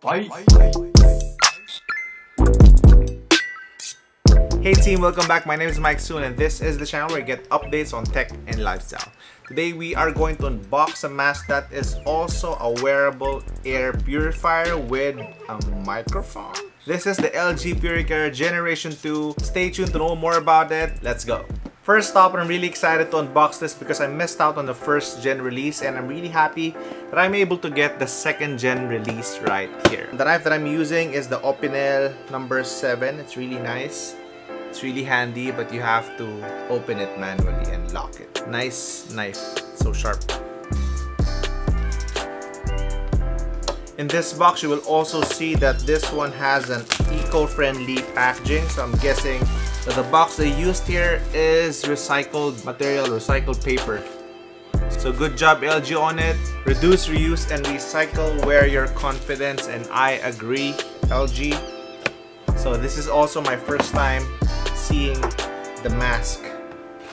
Hey team, welcome back. My name is Myke and this is the channel where you get updates on tech and lifestyle. Today we are going to unbox a mask that is also a wearable air purifier with a microphone. This is the LG Puricare Generation 2. Stay tuned to know more about it. Let's go. First off, I'm really excited to unbox this because I missed out on the first gen release and I'm really happy that I'm able to get the second gen release right here. The knife that I'm using is the Opinel number 7. It's really nice. It's really handy, but you have to open it manually and lock it. Nice knife, so sharp. In this box, you will also see that this one has an eco-friendly packaging. So I'm guessing that the box they used here is recycled material, recycled paper. So good job LG on it. Reduce, reuse, and recycle. Wear your confidence, and I agree, LG. So this is also my first time seeing the mask.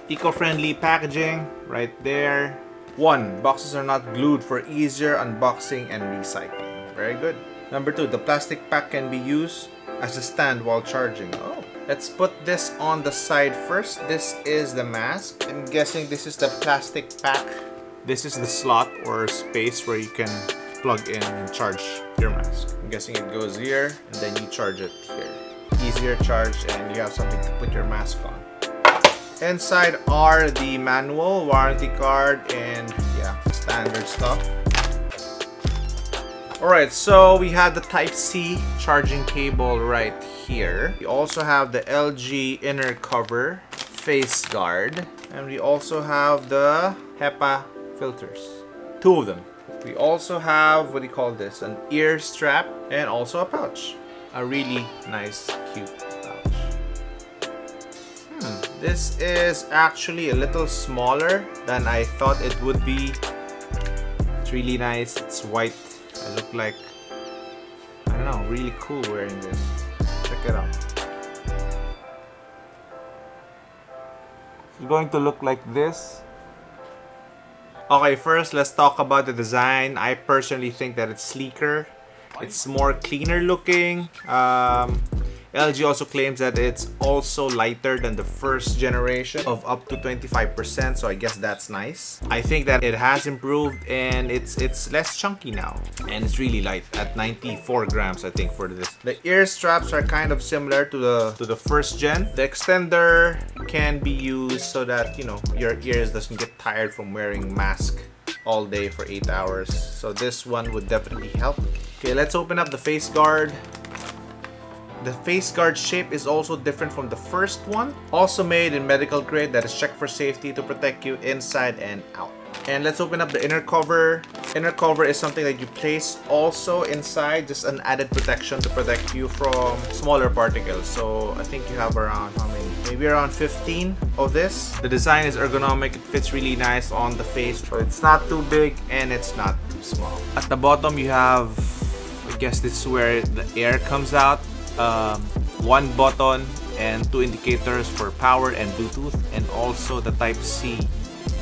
Eco-friendly packaging right there. 1. Boxes are not glued for easier unboxing and recycling. Very good. Number 2. The plastic pack can be used as a stand while charging. Oh, let's put this on the side first. This is the mask. I'm guessing this is the plastic pack. This is the slot or space where you can plug in and charge your mask. I'm guessing it goes here and then you charge it here. Easier charge and you have something to put your mask on. Inside are the manual, warranty card, and yeah, standard stuff. Alright, so we have the Type-C charging cable right here. We also have the LG inner cover, face guard, and we also have the HEPA filters. 2 of them. We also have, what do you call this? An ear strap and also a pouch. A really nice, cute pouch. This is actually a little smaller than I thought it would be. It's really nice. It's white. I look like, I don't know, really cool wearing this. Check it out. It's going to look like this. Okay, first let's talk about the design. I personally think that it's sleeker. It's more cleaner looking. LG also claims that it's also lighter than the first generation of up to 25%, so I guess that's nice. I think that it has improved and it's less chunky now. And it's really light at 94 grams, I think, for this. The ear straps are kind of similar to the first gen. The extender can be used so that, you know, your ears doesn't get tired from wearing mask all day for 8 hours. So this one would definitely help. Okay, let's open up the face guard. The face guard shape is also different from the first one. Also made in medical grade that is checked for safety to protect you inside and out. And let's open up the inner cover. Inner cover is something that you place also inside, just an added protection to protect you from smaller particles. So I think you have around, how many? Maybe around 15 of this. The design is ergonomic. It fits really nice on the face, but it's not too big and it's not too small. At the bottom you have, I guess this is where the air comes out. 1 button and 2 indicators for power and Bluetooth, and also the Type-C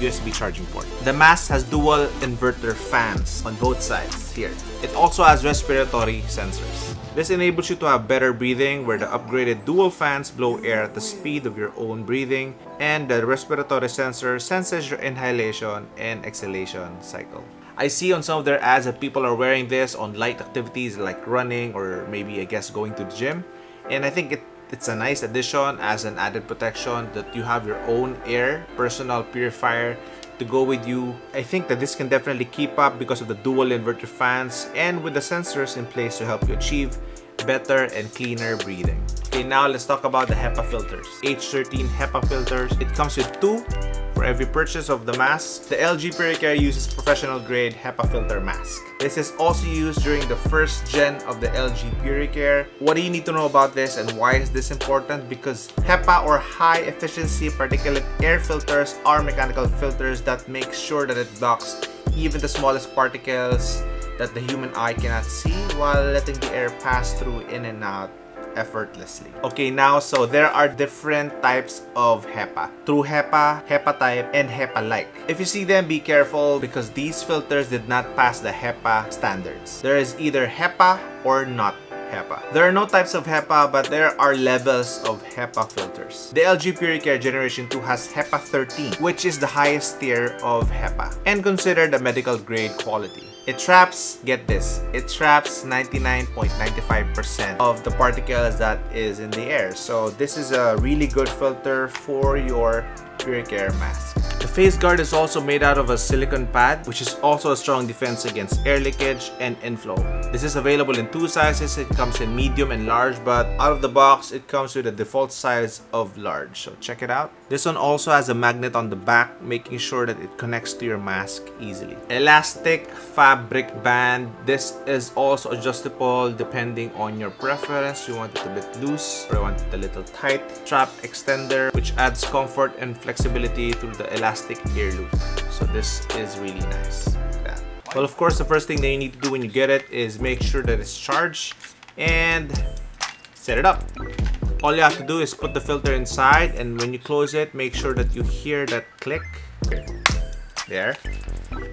USB charging port. The mask has dual inverter fans on both sides here. It also has respiratory sensors. This enables you to have better breathing, where the upgraded dual fans blow air at the speed of your own breathing, and the respiratory sensor senses your inhalation and exhalation cycle. I see on some of their ads that people are wearing this on light activities like running or maybe, I guess, going to the gym. And I think it's a nice addition as an added protection that you have your own air personal purifier to go with you. I think that this can definitely keep up because of the dual inverter fans and with the sensors in place to help you achieve better and cleaner breathing. Okay, now let's talk about the HEPA filters. H13 HEPA filters. It comes with 2 for every purchase of the mask. The LG Puricare uses professional grade HEPA filter mask. This is also used during the first gen of the LG Puricare. What do you need to know about this and why is this important? Because HEPA, or high efficiency particulate air filters, are mechanical filters that make sure that it blocks even the smallest particles that the human eye cannot see while letting the air pass through in and out effortlessly. Okay, now, so there are different types of HEPA. True HEPA, HEPA type, and HEPA-like. If you see them, be careful because these filters did not pass the HEPA standards. There is either HEPA or not HEPA. There are no types of HEPA, but there are levels of HEPA filters. The LG Puricare Generation 2 has HEPA 13, which is the highest tier of HEPA and considered a medical grade quality. It traps, get this, it traps 99.95% of the particles that is in the air. So this is a really good filter for your PuriCare mask. The face guard is also made out of a silicone pad, which is also a strong defense against air leakage and inflow. This is available in two sizes. It comes in medium and large, but out of the box, it comes with a default size of large. So check it out. This one also has a magnet on the back, making sure that it connects to your mask easily. Elastic fabric band. This is also adjustable depending on your preference. You want it a bit loose or you want it a little tight. Strap extender, which adds comfort and flexibility through the elastic ear loop. So this is really nice. Well, of course, the first thing that you need to do when you get it is make sure that it's charged and set it up. All you have to do is put the filter inside, and when you close it, make sure that you hear that click there,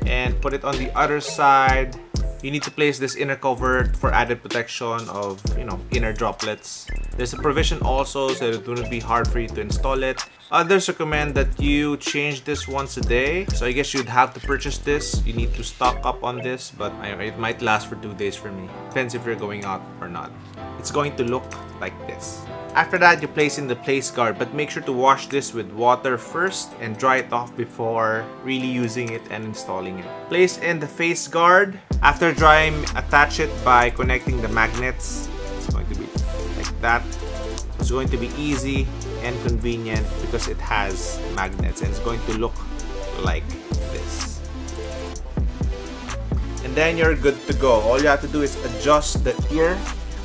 and put it on the other side. You need to place this inner cover for added protection of, inner droplets. There's a provision also so it wouldn't be hard for you to install it. Others recommend that you change this once a day. So I guess you'd have to purchase this. You need to stock up on this, but it might last for 2 days for me. Depends if you're going out or not. It's going to look like this. After that, you place in the face guard, but make sure to wash this with water first and dry it off before really using it and installing it. Place in the face guard. After drying, attach it by connecting the magnets. It's going to be like that. It's going to be easy and convenient because it has magnets, and it's going to look like this. And then you're good to go. All you have to do is adjust the ear.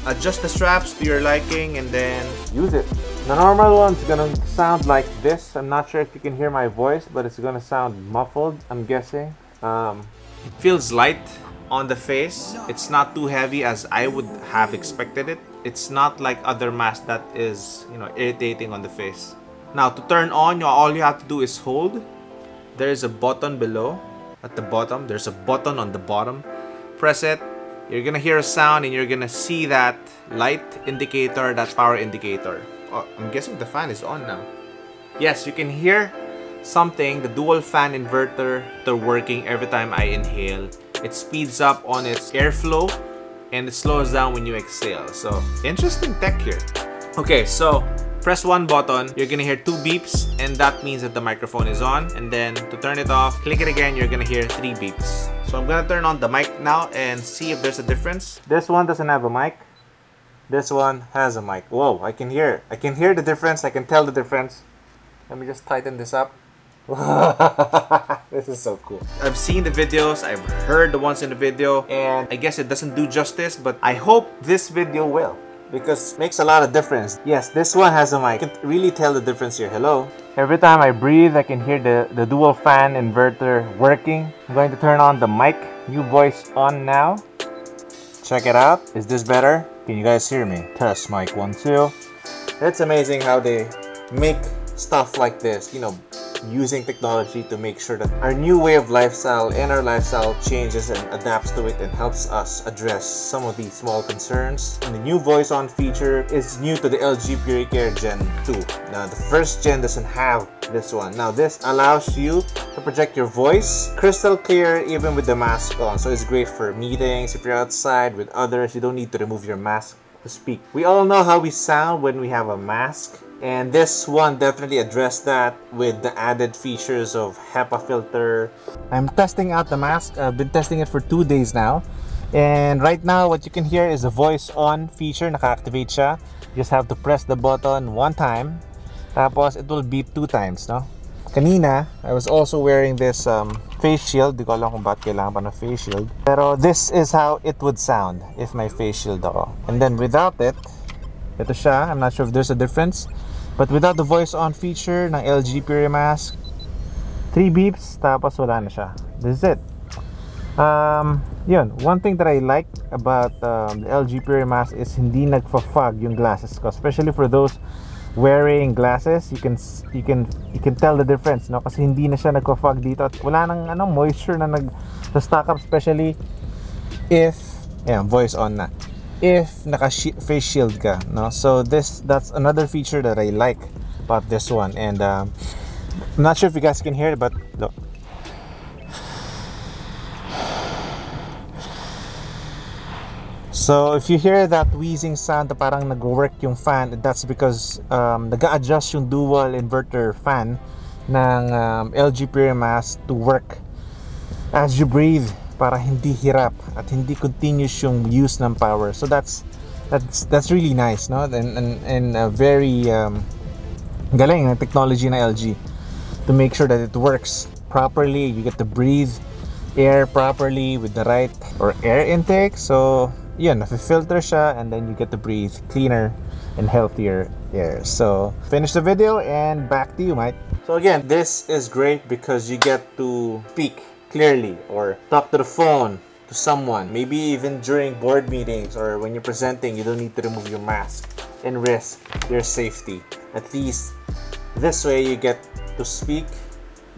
Adjust the straps to your liking and then use it. The normal one's gonna sound like this. I'm not sure if you can hear my voice, but it's gonna sound muffled, I'm guessing. It feels light on the face. It's not too heavy as I would have expected it. It's not like other masks that is, irritating on the face. Now to turn on, all you have to do is hold. There is a button below at the bottom. There's a button on the bottom. Press it. You're gonna hear a sound and you're gonna see that light indicator, that power indicator. Oh, I'm guessing the fan is on now. Yes, you can hear something, the dual fan inverter, they're working every time I inhale. It speeds up on its airflow and it slows down when you exhale. So, interesting tech here. Okay, so press one button, you're gonna hear 2 beeps, and that means that the microphone is on. And then to turn it off, click it again, you're gonna hear 3 beeps. So I'm gonna turn on the mic now and see if there's a difference. This one doesn't have a mic. This one has a mic. Whoa, I can hear the difference. I can tell the difference. Let me just tighten this up. This is so cool. I've seen the videos, I've heard the ones in the video, and I guess it doesn't do justice, but I hope this video will, because it makes a lot of difference. Yes, this one has a mic. You can really tell the difference here. Hello. Every time I breathe, I can hear the dual fan inverter working. I'm going to turn on the mic. New voice on now. Check it out. Is this better? Can you guys hear me? Test mic 1, 2. It's amazing how they make stuff like this, using technology to make sure that our new way of lifestyle and our lifestyle changes and adapts to it and helps us address some of these small concerns. And the new VoiceON feature is new to the LG Puricare Gen 2. Now, the first gen doesn't have this one. Now, this allows you to project your voice crystal clear even with the mask on. So it's great for meetings. If you're outside with others, you don't need to remove your mask to speak. We all know how we sound when we have a mask. And this one definitely addressed that with the added features of HEPA filter. I'm testing out the mask. I've been testing it for 2 days now. And right now, what you can hear is the VoiceON feature. Naka-activate siya. You just have to press the button 1 time. Tapos, it will beep 2 times, no? Kanina, I was also wearing this face shield. Di ko alam kung bakit kailangan pa ng face shield. Pero this is how it would sound if may face shield ako. And then without it, ito siya. I'm not sure if there's a difference. But without the VoiceON feature ng LG Pure mask, 3 beeps, tapos wala na siya. This is it. Yun, one thing that I like about the LG Pure Mask is hindi nagfa-fog yung glasses ko, especially for those wearing glasses. You can tell the difference, no, kasi hindi na siya nagfa-fog dito at wala nang moisture na nag-stack up, especially if voice on na, if naka face shield ka, no. So that's another feature that I like about this one. And I'm not sure if you guys can hear it, but look. So if you hear that wheezing sound na parang nag-work yung fan, that's because nag-a-adjust yung dual inverter fan ng LG Pure Mask to work as you breathe, para hindi hirap at hindi continuous yung use ng power. So that's really nice, no? And very galing ng technology na LG to make sure that it works properly. You get to breathe air properly with the right or air intake. So yun, nafi-filter siya, and then you get to breathe cleaner and healthier air. So finish the video and back to you, Myke. So again, this is great because you get to speak clearly or talk to the phone to someone. Maybe even during board meetings or when you're presenting, you don't need to remove your mask and risk your safety. At least this way you get to speak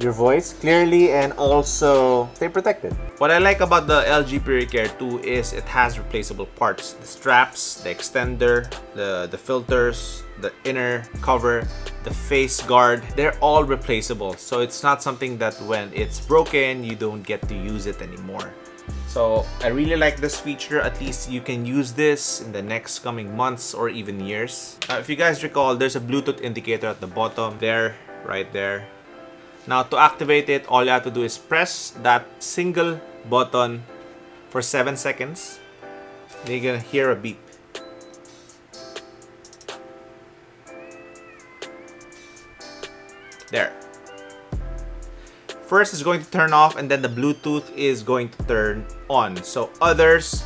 your voice clearly and also stay protected. What I like about the LG Puricare 2 is it has replaceable parts. The straps, the extender, the filters, the inner cover, the face guard, they're all replaceable. So it's not something that when it's broken, you don't get to use it anymore. So I really like this feature. At least you can use this in the next coming months or even years. If you guys recall, there's a Bluetooth indicator at the bottom there, right there. Now to activate it, all you have to do is press that single button for 7 seconds. Then you're gonna hear a beep. There. First is going to turn off, and then the Bluetooth is going to turn on. So others,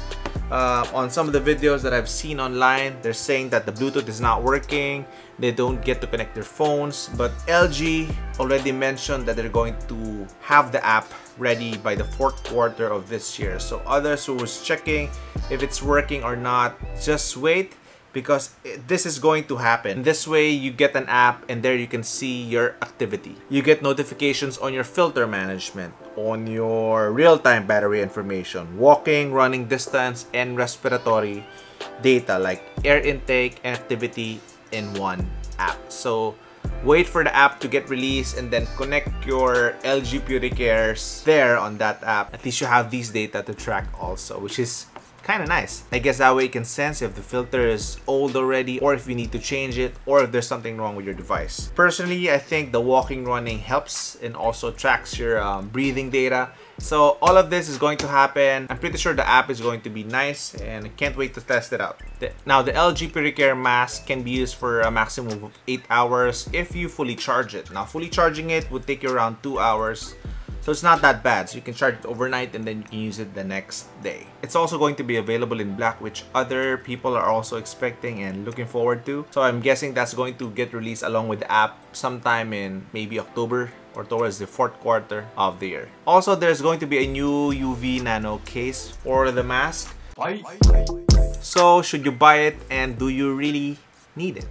on some of the videos that I've seen online, they're saying that the Bluetooth is not working. They don't get to connect their phones. But LG already mentioned that they're going to have the app ready by the 4th quarter of this year. So others who was checking if it's working or not, just wait, because this is going to happen. This way you get an app and there you can see your activity. You get notifications on your filter management, on your real-time battery information, walking, running distance, and respiratory data like air intake and activity in one app. So wait for the app to get released and then connect your LG Puricares there on that app. At least you have these data to track also, which is kind of nice. I guess that way you can sense if the filter is old already, or if you need to change it, or if there's something wrong with your device. Personally, I think the walking, running helps and also tracks your breathing data. So all of this is going to happen. I'm pretty sure the app is going to be nice, and I can't wait to test it out. Now the LG Puricare mask can be used for a maximum of 8 hours if you fully charge it. Now fully charging it would take you around 2 hours. So it's not that bad. So you can charge it overnight and then you can use it the next day. It's also going to be available in black, which other people are also expecting and looking forward to. So I'm guessing that's going to get released along with the app sometime in maybe October or towards the 4th quarter of the year. Also, there's going to be a new UV nano case for the mask. So should you buy it, and do you really need it?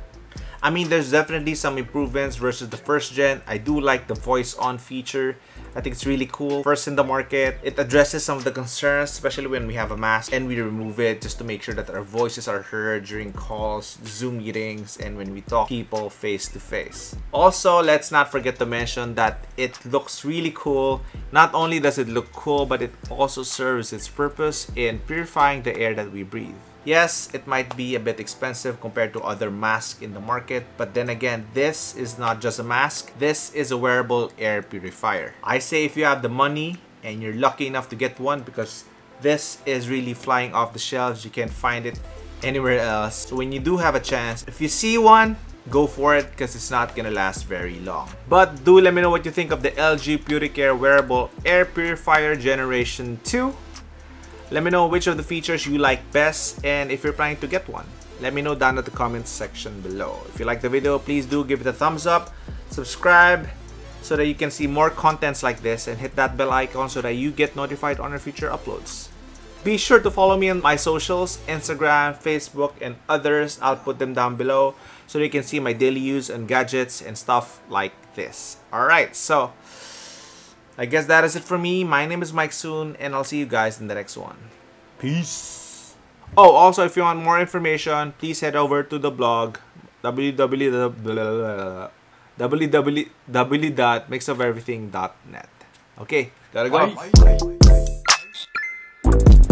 I mean, there's definitely some improvements versus the first gen. I do like the VoiceON feature. I think it's really cool. First in the market, it addresses some of the concerns, especially when we have a mask and we remove it, just to make sure that our voices are heard during calls, Zoom meetings, and when we talk people face to face. Also, let's not forget to mention that it looks really cool. Not only does it look cool, but it also serves its purpose in purifying the air that we breathe. Yes, it might be a bit expensive compared to other masks in the market, but then again, this is not just a mask. This is a wearable air purifier. I say if you have the money and you're lucky enough to get one, because this is really flying off the shelves. You can't find it anywhere else. So when you do have a chance, if you see one, go for it, because it's not gonna last very long. But do let me know what you think of the LG PuriCare Wearable Air Purifier Generation 2. Let me know which of the features you like best, and if you're planning to get one, let me know down in the comments section below. If you like the video, please do give it a thumbs up, subscribe, so that you can see more contents like this, and hit that bell icon so that you get notified on our future uploads. Be sure to follow me on my socials, Instagram, Facebook, and others. I'll put them down below so you can see my daily use and gadgets and stuff like this. Alright, so I guess that is it for me. My name is Myke Soon, and I'll see you guys in the next one. Peace. Oh, also, if you want more information, please head over to the blog www.mixoferything.net. Okay, gotta go.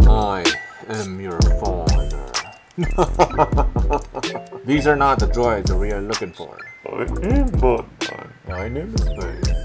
I am your father. These are not the droids that we are looking for. I am Batman. My name is Myke.